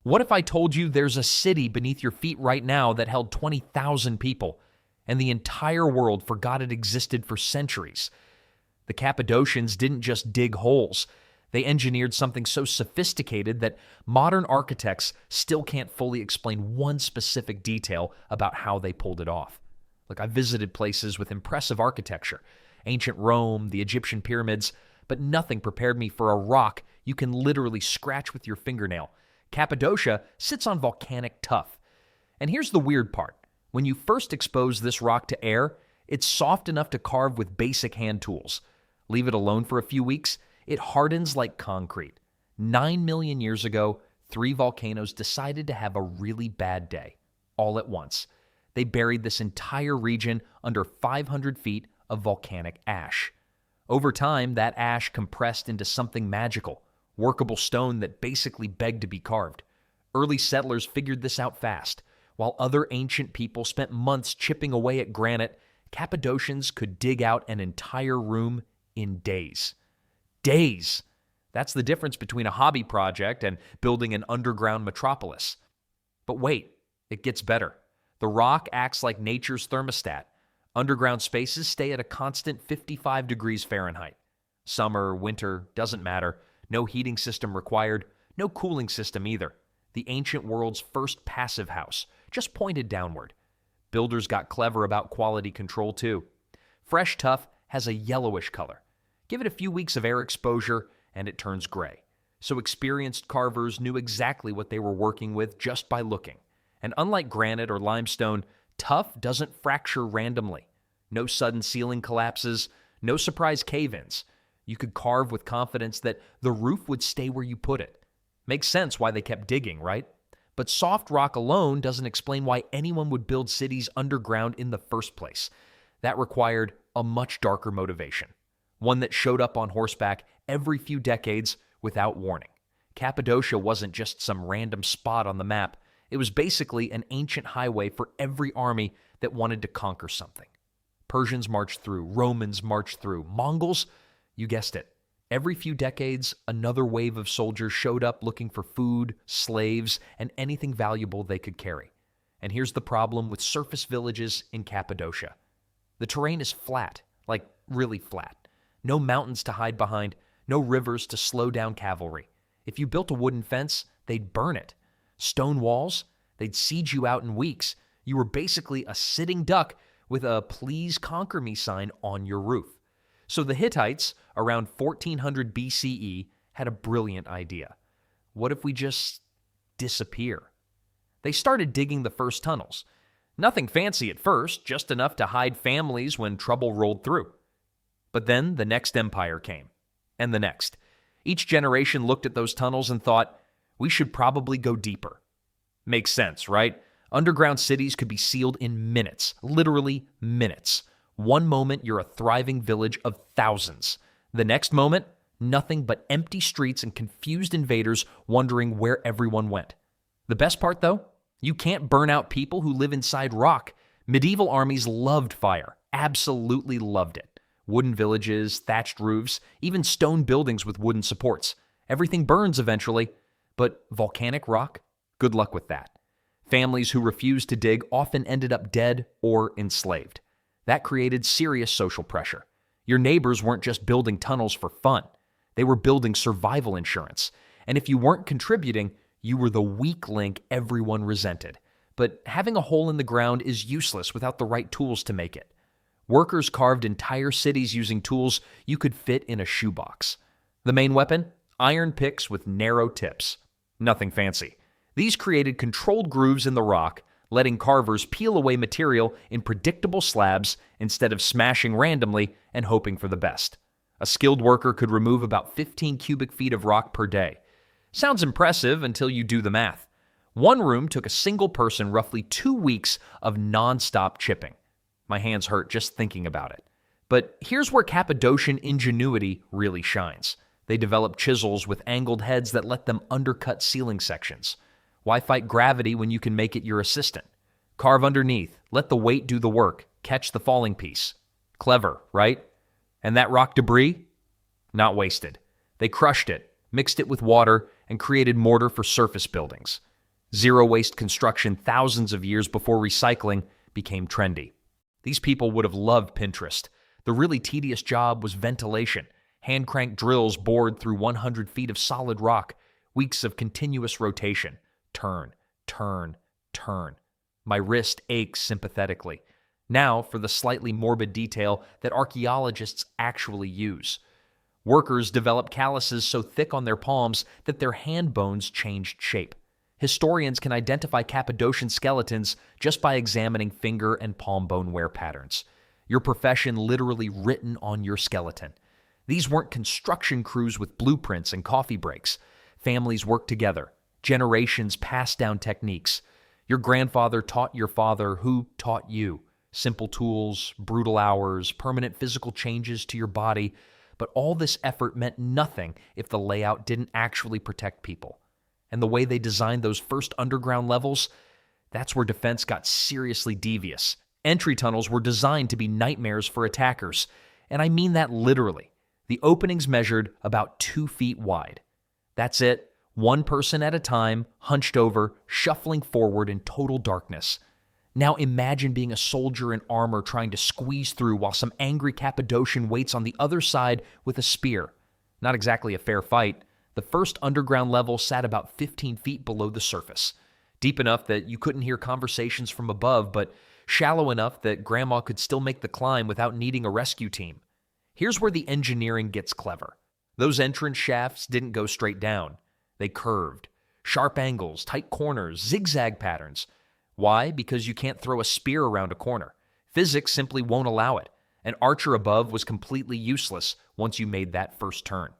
What if I told you there's a city beneath your feet right now that held 20,000 people, and the entire world forgot it existed for centuries? The Cappadocians didn't just dig holes. They engineered something so sophisticated that modern architects still can't fully explain one specific detail about how they pulled it off. Look, I visited places with impressive architecture, ancient Rome, the Egyptian pyramids, but nothing prepared me for a rock you can literally scratch with your fingernail. Cappadocia sits on volcanic tuff. And here's the weird part. When you first expose this rock to air, it's soft enough to carve with basic hand tools. Leave it alone for a few weeks, it hardens like concrete. 9 million years ago, 3 volcanoes decided to have a really bad day, all at once. They buried this entire region under 500 feet of volcanic ash. Over time, that ash compressed into something magical, workable stone that basically begged to be carved. Early settlers figured this out fast. While other ancient people spent months chipping away at granite, Cappadocians could dig out an entire room in days. Days! That's the difference between a hobby project and building an underground metropolis. But wait, it gets better. The rock acts like nature's thermostat. Underground spaces stay at a constant 55 degrees Fahrenheit. Summer, winter, doesn't matter. No heating system required, no cooling system either. The ancient world's first passive house, just pointed downward. Builders got clever about quality control too. Fresh tuff has a yellowish color. Give it a few weeks of air exposure and it turns gray. So experienced carvers knew exactly what they were working with just by looking. And unlike granite or limestone, tuff doesn't fracture randomly. No sudden ceiling collapses, no surprise cave-ins. You could carve with confidence that the roof would stay where you put it. Makes sense why they kept digging, right? But soft rock alone doesn't explain why anyone would build cities underground in the first place. That required a much darker motivation. One that showed up on horseback every few decades without warning. Cappadocia wasn't just some random spot on the map. It was basically an ancient highway for every army that wanted to conquer something. Persians marched through, Romans marched through, Mongols, you guessed it. Every few decades, another wave of soldiers showed up looking for food, slaves, and anything valuable they could carry. And here's the problem with surface villages in Cappadocia. The terrain is flat, like really flat. No mountains to hide behind, no rivers to slow down cavalry. If you built a wooden fence, they'd burn it. Stone walls, they'd siege you out in weeks. You were basically a sitting duck with a "Please conquer me" sign on your roof. So the Hittites, around 1400 BCE, had a brilliant idea. What if we just disappear? They started digging the first tunnels. Nothing fancy at first, just enough to hide families when trouble rolled through. But then the next empire came, and the next. Each generation looked at those tunnels and thought, we should probably go deeper. Makes sense, right? Underground cities could be sealed in minutes, literally minutes. One moment, you're a thriving village of thousands. The next moment, nothing but empty streets and confused invaders wondering where everyone went. The best part, though, you can't burn out people who live inside rock. Medieval armies loved fire, absolutely loved it. Wooden villages, thatched roofs, even stone buildings with wooden supports. Everything burns eventually, but volcanic rock? Good luck with that. Families who refused to dig often ended up dead or enslaved. That created serious social pressure. Your neighbors weren't just building tunnels for fun. They were building survival insurance. And if you weren't contributing, you were the weak link everyone resented. But having a hole in the ground is useless without the right tools to make it. Workers carved entire cities using tools you could fit in a shoebox. The main weapon? Iron picks with narrow tips. Nothing fancy. These created controlled grooves in the rock, letting carvers peel away material in predictable slabs instead of smashing randomly and hoping for the best. A skilled worker could remove about 15 cubic feet of rock per day. Sounds impressive until you do the math. One room took a single person roughly 2 weeks of non-stop chipping. My hands hurt just thinking about it. But here's where Cappadocian ingenuity really shines. They developed chisels with angled heads that let them undercut ceiling sections. Why fight gravity when you can make it your assistant? Carve underneath, let the weight do the work, catch the falling piece. Clever, right? And that rock debris? Not wasted. They crushed it, mixed it with water, and created mortar for surface buildings. Zero-waste construction thousands of years before recycling became trendy. These people would have loved Pinterest. The really tedious job was ventilation. Hand-crank drills bored through 100 feet of solid rock. Weeks of continuous rotation. Turn, turn, turn. My wrist aches sympathetically. Now for the slightly morbid detail that archaeologists actually use. Workers develop calluses so thick on their palms that their hand bones changed shape. Historians can identify Cappadocian skeletons just by examining finger and palm bone wear patterns. Your profession literally written on your skeleton. These weren't construction crews with blueprints and coffee breaks. Families worked together. Generations passed down techniques. Your grandfather taught your father, who taught you. Simple tools, brutal hours, permanent physical changes to your body. But all this effort meant nothing if the layout didn't actually protect people. And the way they designed those first underground levels, that's where defense got seriously devious. Entry tunnels were designed to be nightmares for attackers. And I mean that literally. The openings measured about 2 feet wide. That's it, one person at a time, hunched over, shuffling forward in total darkness. Now imagine being a soldier in armor trying to squeeze through while some angry Cappadocian waits on the other side with a spear. Not exactly a fair fight. The first underground level sat about 15 feet below the surface. Deep enough that you couldn't hear conversations from above, but shallow enough that Grandma could still make the climb without needing a rescue team. Here's where the engineering gets clever. Those entrance shafts didn't go straight down. They curved. Sharp angles, tight corners, zigzag patterns. Why? Because you can't throw a spear around a corner. Physics simply won't allow it. An archer above was completely useless once you made that first turn.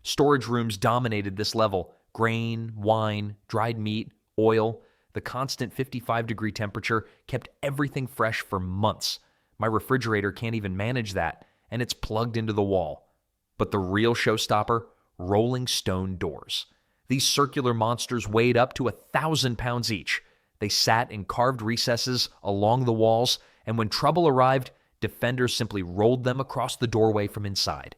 Storage rooms dominated this level. Grain, wine, dried meat, oil. The constant 55-degree temperature kept everything fresh for months. My refrigerator can't even manage that, and it's plugged into the wall. But the real showstopper? Rolling stone doors. These circular monsters weighed up to 1,000 pounds each. They sat in carved recesses along the walls, and when trouble arrived, defenders simply rolled them across the doorway from inside.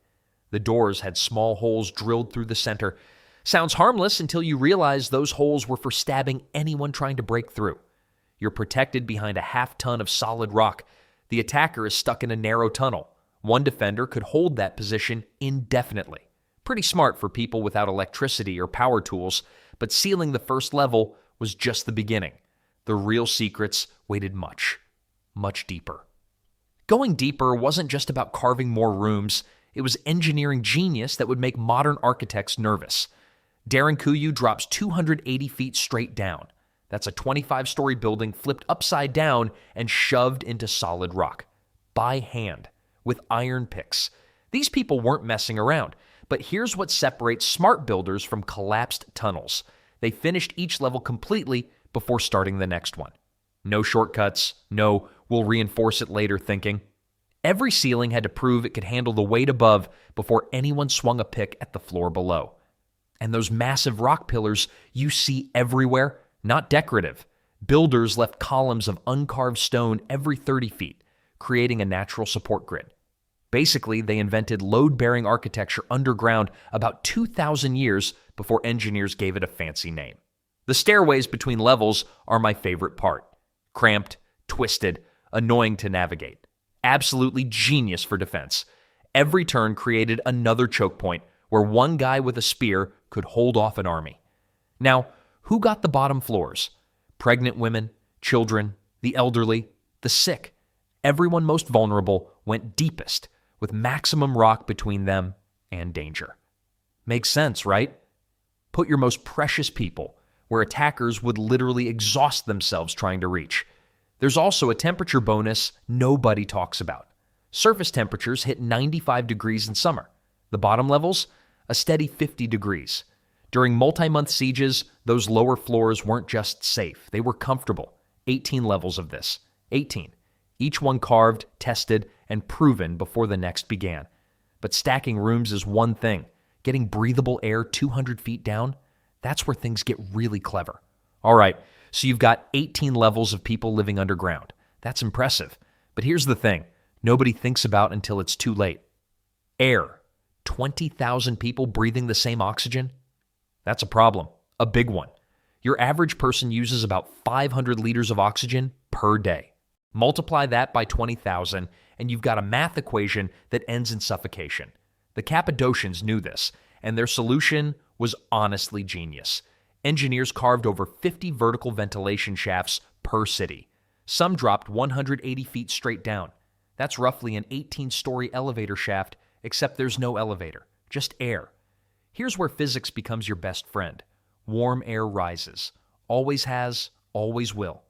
The doors had small holes drilled through the center. Sounds harmless until you realize those holes were for stabbing anyone trying to break through. You're protected behind a half-ton of solid rock. The attacker is stuck in a narrow tunnel. One defender could hold that position indefinitely. Pretty smart for people without electricity or power tools, but sealing the first level was just the beginning. The real secrets waited much, much deeper. Going deeper wasn't just about carving more rooms. It was engineering genius that would make modern architects nervous. Derinkuyu drops 280 feet straight down. That's a 25-story building flipped upside down and shoved into solid rock. By hand, with iron picks. These people weren't messing around. But here's what separates smart builders from collapsed tunnels. They finished each level completely before starting the next one. No shortcuts, no we'll reinforce it later thinking. Every ceiling had to prove it could handle the weight above before anyone swung a pick at the floor below. And those massive rock pillars you see everywhere, not decorative. Builders left columns of uncarved stone every 30 feet, creating a natural support grid. Basically, they invented load-bearing architecture underground about 2,000 years before engineers gave it a fancy name. The stairways between levels are my favorite part. Cramped, twisted, annoying to navigate. Absolutely genius for defense. Every turn created another choke point where one guy with a spear could hold off an army. Now, who got the bottom floors? Pregnant women, children, the elderly, the sick. Everyone most vulnerable went deepest, with maximum rock between them and danger. Makes sense, right? Put your most precious people where attackers would literally exhaust themselves trying to reach. There's also a temperature bonus nobody talks about. Surface temperatures hit 95 degrees in summer. The bottom levels, a steady 50 degrees. During multi-month sieges, those lower floors weren't just safe, they were comfortable. 18 levels of this. 18. Each one carved, tested, and proven before the next began. But stacking rooms is one thing. Getting breathable air 200 feet down, that's where things get really clever. All right, so you've got 18 levels of people living underground. That's impressive. But here's the thing nobody thinks about until it's too late. Air. 20,000 people breathing the same oxygen? That's a problem. A big one. Your average person uses about 500 liters of oxygen per day. Multiply that by 20,000, and you've got a math equation that ends in suffocation. The Cappadocians knew this, and their solution was honestly genius. Engineers carved over 50 vertical ventilation shafts per city. Some dropped 180 feet straight down. That's roughly an 18-story elevator shaft, except there's no elevator, just air. Here's where physics becomes your best friend. Warm air rises. Always has, always will.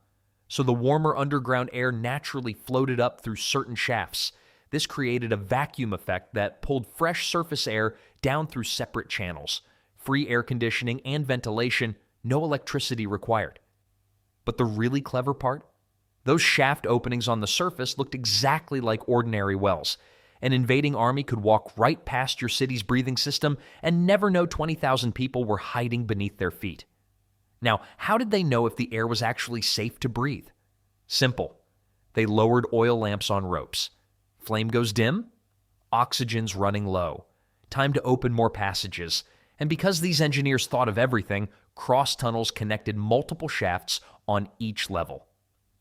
So the warmer underground air naturally floated up through certain shafts. This created a vacuum effect that pulled fresh surface air down through separate channels. Free air conditioning and ventilation, no electricity required. But the really clever part? Those shaft openings on the surface looked exactly like ordinary wells. An invading army could walk right past your city's breathing system and never know 20,000 people were hiding beneath their feet. Now, how did they know if the air was actually safe to breathe? Simple. They lowered oil lamps on ropes. Flame goes dim, oxygen's running low. Time to open more passages. And because these engineers thought of everything, cross tunnels connected multiple shafts on each level.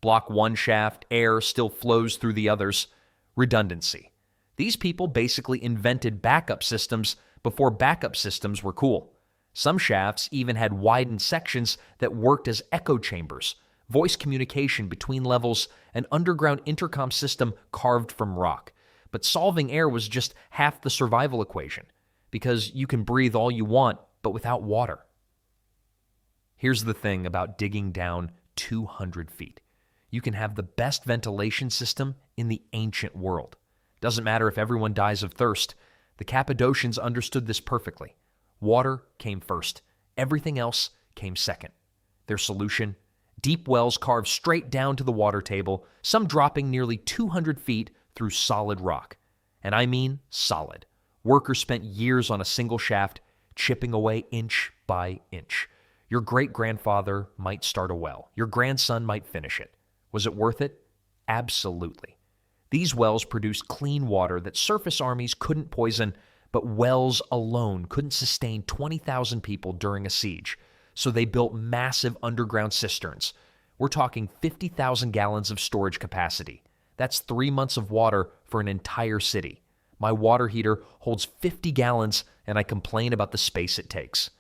Block one shaft, air still flows through the others. Redundancy. These people basically invented backup systems before backup systems were cool. Some shafts even had widened sections that worked as echo chambers, voice communication between levels, an underground intercom system carved from rock. But solving air was just half the survival equation, because you can breathe all you want, but without water. Here's the thing about digging down 200 feet. You can have the best ventilation system in the ancient world. Doesn't matter if everyone dies of thirst. The Cappadocians understood this perfectly. Water came first. Everything else came second. Their solution? Deep wells carved straight down to the water table, some dropping nearly 200 feet through solid rock. And I mean solid. Workers spent years on a single shaft, chipping away inch by inch. Your great-grandfather might start a well. Your grandson might finish it. Was it worth it? Absolutely. These wells produced clean water that surface armies couldn't poison, but wells alone couldn't sustain 20,000 people during a siege. So they built massive underground cisterns. We're talking 50,000 gallons of storage capacity. That's 3 months of water for an entire city. My water heater holds 50 gallons, and I complain about the space it takes.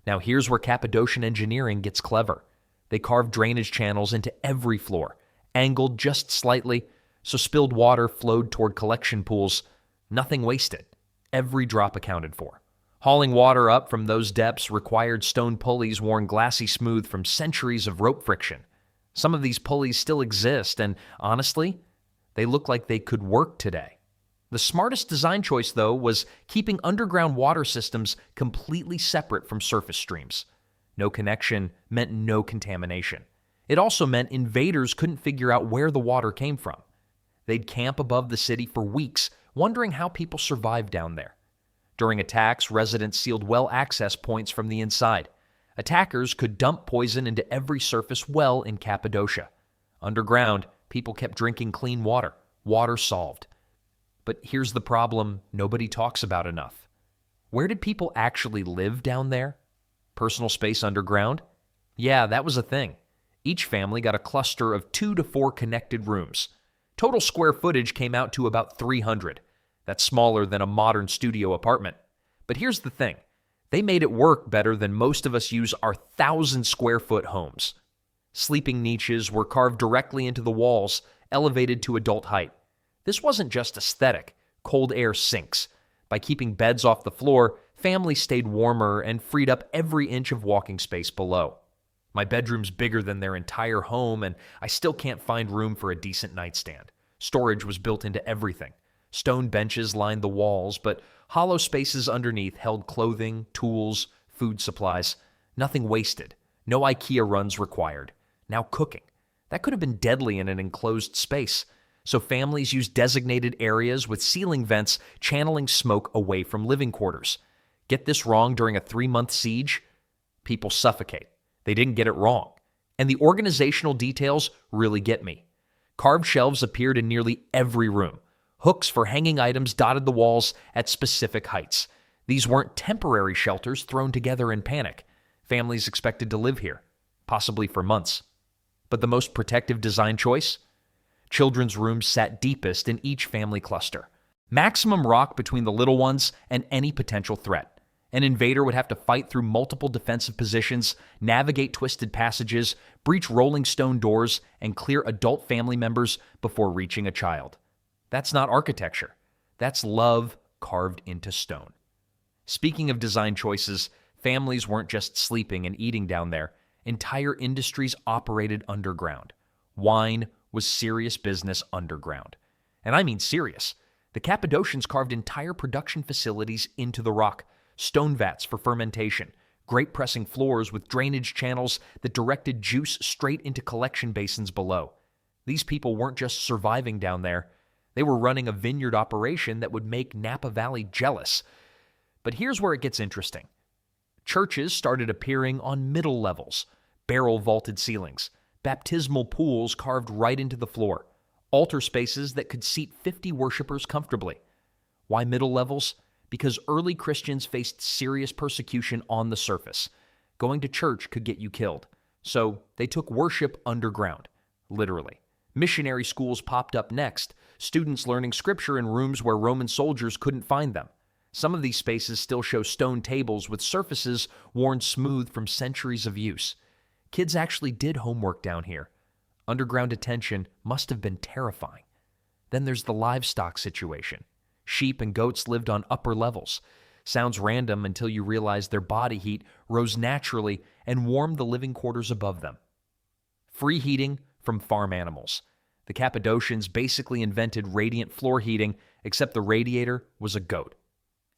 Now here's where Cappadocian engineering gets clever. They carved drainage channels into every floor, angled just slightly, so spilled water flowed toward collection pools. Nothing wasted. Every drop accounted for. Hauling water up from those depths required stone pulleys worn glassy smooth from centuries of rope friction. Some of these pulleys still exist, and honestly, they look like they could work today. The smartest design choice, though, was keeping underground water systems completely separate from surface streams. No connection meant no contamination. It also meant invaders couldn't figure out where the water came from. They'd camp above the city for weeks, wondering how people survived down there. During attacks, residents sealed well access points from the inside. Attackers could dump poison into every surface well in Cappadocia. Underground, people kept drinking clean water. Water solved. But here's the problem nobody talks about enough. Where did people actually live down there? Personal space underground? Yeah, that was a thing. Each family got a cluster of 2 to 4 connected rooms. Total square footage came out to about 300. That's smaller than a modern studio apartment. But here's the thing. They made it work better than most of us use our 1,000-square-foot homes. Sleeping niches were carved directly into the walls, elevated to adult height. This wasn't just aesthetic. Cold air sinks. By keeping beds off the floor, families stayed warmer and freed up every inch of walking space below. My bedroom's bigger than their entire home, and I still can't find room for a decent nightstand. Storage was built into everything. Stone benches lined the walls, but hollow spaces underneath held clothing, tools, food supplies. Nothing wasted. No IKEA runs required. Now cooking. That could have been deadly in an enclosed space. So families used designated areas with ceiling vents channeling smoke away from living quarters. Get this wrong during a 3-month siege? People suffocate. They didn't get it wrong. And the organizational details really get me. Carved shelves appeared in nearly every room. Hooks for hanging items dotted the walls at specific heights. These weren't temporary shelters thrown together in panic. Families expected to live here. possibly for months. But the most protective design choice? Children's rooms sat deepest in each family cluster. Maximum rock between the little ones and any potential threat. An invader would have to fight through multiple defensive positions, navigate twisted passages, breach rolling stone doors, and clear adult family members before reaching a child. That's not architecture. That's love carved into stone. Speaking of design choices, families weren't just sleeping and eating down there. Entire industries operated underground. Wine was serious business underground. And I mean serious. The Cappadocians carved entire production facilities into the rock. Stone vats for fermentation, grape pressing floors with drainage channels that directed juice straight into collection basins below. These people weren't just surviving down there. They were running a vineyard operation that would make Napa Valley jealous. But here's where it gets interesting. Churches started appearing on middle levels, barrel-vaulted ceilings, baptismal pools carved right into the floor, altar spaces that could seat 50 worshipers comfortably. Why middle levels? Because early Christians faced serious persecution on the surface. Going to church could get you killed. So they took worship underground, literally. Missionary schools popped up next, students learning scripture in rooms where Roman soldiers couldn't find them. Some of these spaces still show stone tables with surfaces worn smooth from centuries of use. Kids actually did homework down here. Underground detention must have been terrifying. Then there's the livestock situation. Sheep and goats lived on upper levels. Sounds random until you realize their body heat rose naturally and warmed the living quarters above them. Free heating from farm animals. The Cappadocians basically invented radiant floor heating, except the radiator was a goat.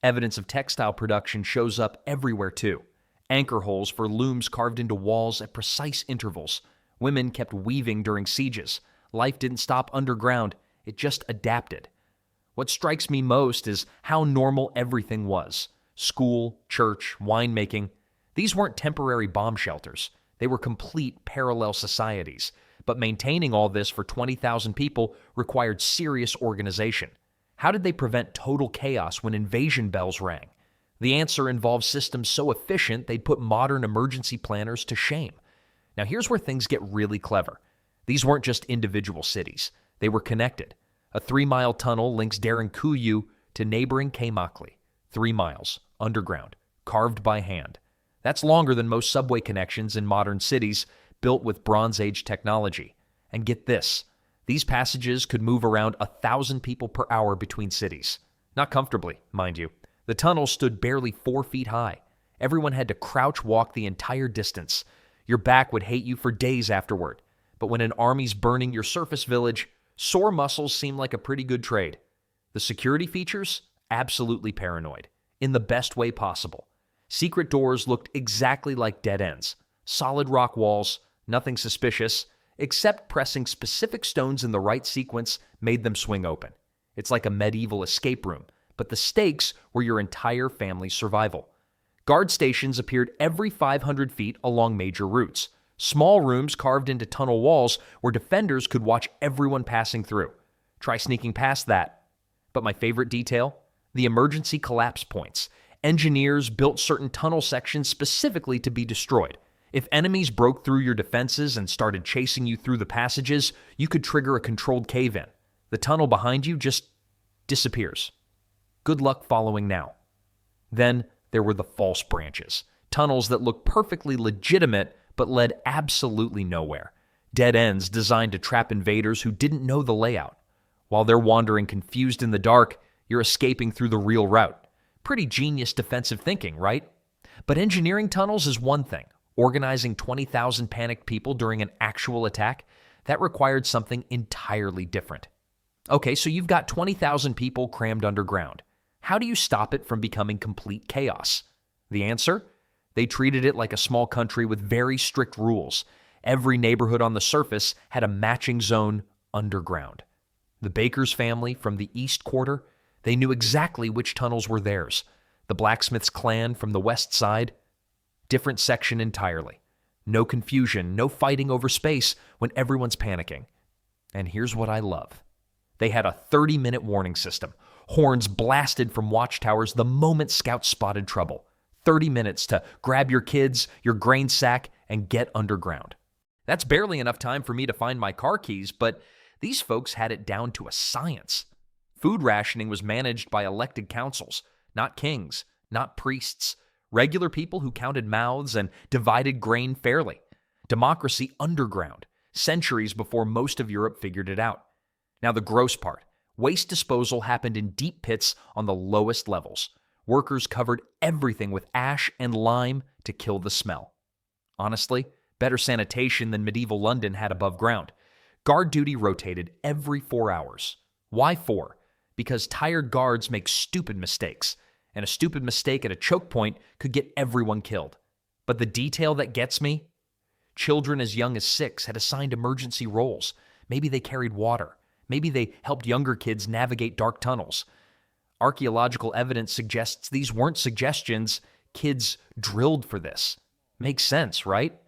Evidence of textile production shows up everywhere too. Anchor holes for looms carved into walls at precise intervals. Women kept weaving during sieges. Life didn't stop underground, it just adapted. What strikes me most is how normal everything was. School, church, winemaking. These weren't temporary bomb shelters. They were complete parallel societies. But maintaining all this for 20,000 people required serious organization. How did they prevent total chaos when invasion bells rang? The answer involves systems so efficient they'd put modern emergency planners to shame. Now here's where things get really clever. These weren't just individual cities. They were connected. A 3-mile tunnel links Derinkuyu to neighboring Keimakli. 3 miles, underground, carved by hand. That's longer than most subway connections in modern cities, built with Bronze Age technology. And get this, these passages could move around 1,000 people per hour between cities. Not comfortably, mind you. The tunnel stood barely 4 feet high. Everyone had to crouch walk the entire distance. Your back would hate you for days afterward. But when an army's burning your surface village, sore muscles seem like a pretty good trade. The security features? Absolutely paranoid. In the best way possible. Secret doors looked exactly like dead ends. Solid rock walls, nothing suspicious, except pressing specific stones in the right sequence made them swing open. It's like a medieval escape room, but the stakes were your entire family's survival. Guard stations appeared every 500 feet along major routes. Small rooms carved into tunnel walls where defenders could watch everyone passing through. Try sneaking past that. But my favorite detail? The emergency collapse points. Engineers built certain tunnel sections specifically to be destroyed. If enemies broke through your defenses and started chasing you through the passages, you could trigger a controlled cave-in. The tunnel behind you just disappears. Good luck following now. Then there were the false branches. Tunnels that looked perfectly legitimate but led absolutely nowhere. Dead ends designed to trap invaders who didn't know the layout. While they're wandering confused in the dark, you're escaping through the real route. Pretty genius defensive thinking, right? But engineering tunnels is one thing. Organizing 20,000 panicked people during an actual attack, that required something entirely different. Okay, so you've got 20,000 people crammed underground. How do you stop it from becoming complete chaos? The answer? They treated it like a small country with very strict rules. Every neighborhood on the surface had a matching zone underground. The Baker's family from the East Quarter, they knew exactly which tunnels were theirs. The Blacksmith's clan from the West Side, different section entirely. No confusion, no fighting over space when everyone's panicking. And here's what I love. They had a 30-minute warning system. Horns blasted from watchtowers the moment scouts spotted trouble. 30 minutes to grab your kids, your grain sack, and get underground. That's barely enough time for me to find my car keys, but these folks had it down to a science. Food rationing was managed by elected councils, not kings, not priests, regular people who counted mouths and divided grain fairly. Democracy underground, centuries before most of Europe figured it out. Now the gross part. Waste disposal happened in deep pits on the lowest levels. Workers covered everything with ash and lime to kill the smell. Honestly, better sanitation than medieval London had above ground. Guard duty rotated every 4 hours. Why 4? Because tired guards make stupid mistakes, and a stupid mistake at a choke point could get everyone killed. But the detail that gets me? Children as young as 6 had assigned emergency roles. Maybe they carried water. Maybe they helped younger kids navigate dark tunnels. Archaeological evidence suggests these weren't suggestions. Kids drilled for this. Makes sense, right?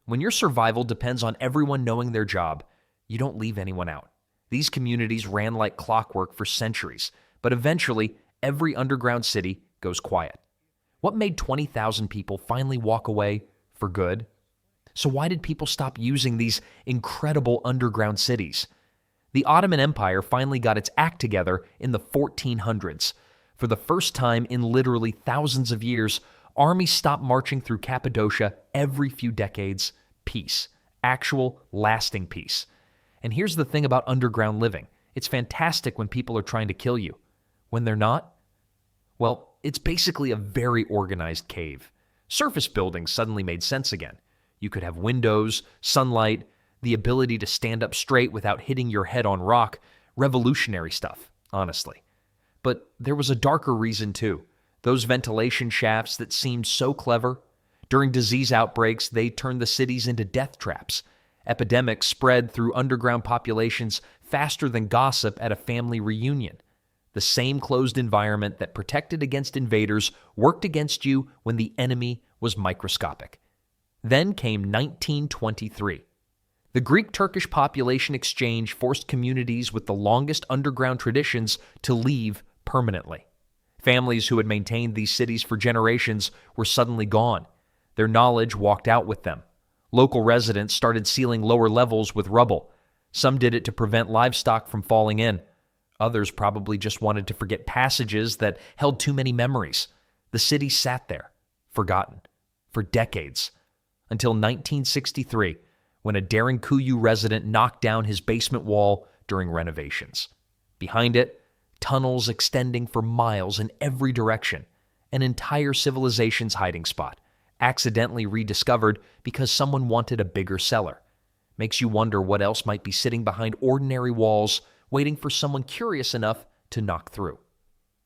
When your survival depends on everyone knowing their job, you don't leave anyone out. These communities ran like clockwork for centuries, but eventually, every underground city goes quiet. What made 20,000 people finally walk away for good? So why did people stop using these incredible underground cities? The Ottoman Empire finally got its act together in the 1400s. For the first time in literally thousands of years, armies stopped marching through Cappadocia every few decades. Peace. Actual, lasting peace. And here's the thing about underground living. It's fantastic when people are trying to kill you. When they're not, well, it's basically a very organized cave. Surface buildings suddenly made sense again. You could have windows, sunlight, the ability to stand up straight without hitting your head on rock. Revolutionary stuff, honestly. But there was a darker reason too. Those ventilation shafts that seemed so clever. During disease outbreaks, they turned the cities into death traps. Epidemics spread through underground populations faster than gossip at a family reunion. The same closed environment that protected against invaders worked against you when the enemy was microscopic. Then came 1923. The Greek-Turkish population exchange forced communities with the longest underground traditions to leave permanently. Families who had maintained these cities for generations were suddenly gone. Their knowledge walked out with them. Local residents started sealing lower levels with rubble. Some did it to prevent livestock from falling in. Others probably just wanted to forget passages that held too many memories. The city sat there, forgotten, for decades, until 1963, when a Derinkuyu resident knocked down his basement wall during renovations. Behind it, tunnels extending for miles in every direction, an entire civilization's hiding spot, accidentally rediscovered because someone wanted a bigger cellar. Makes you wonder what else might be sitting behind ordinary walls, waiting for someone curious enough to knock through.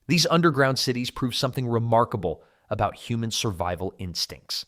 These underground cities prove something remarkable about human survival instincts.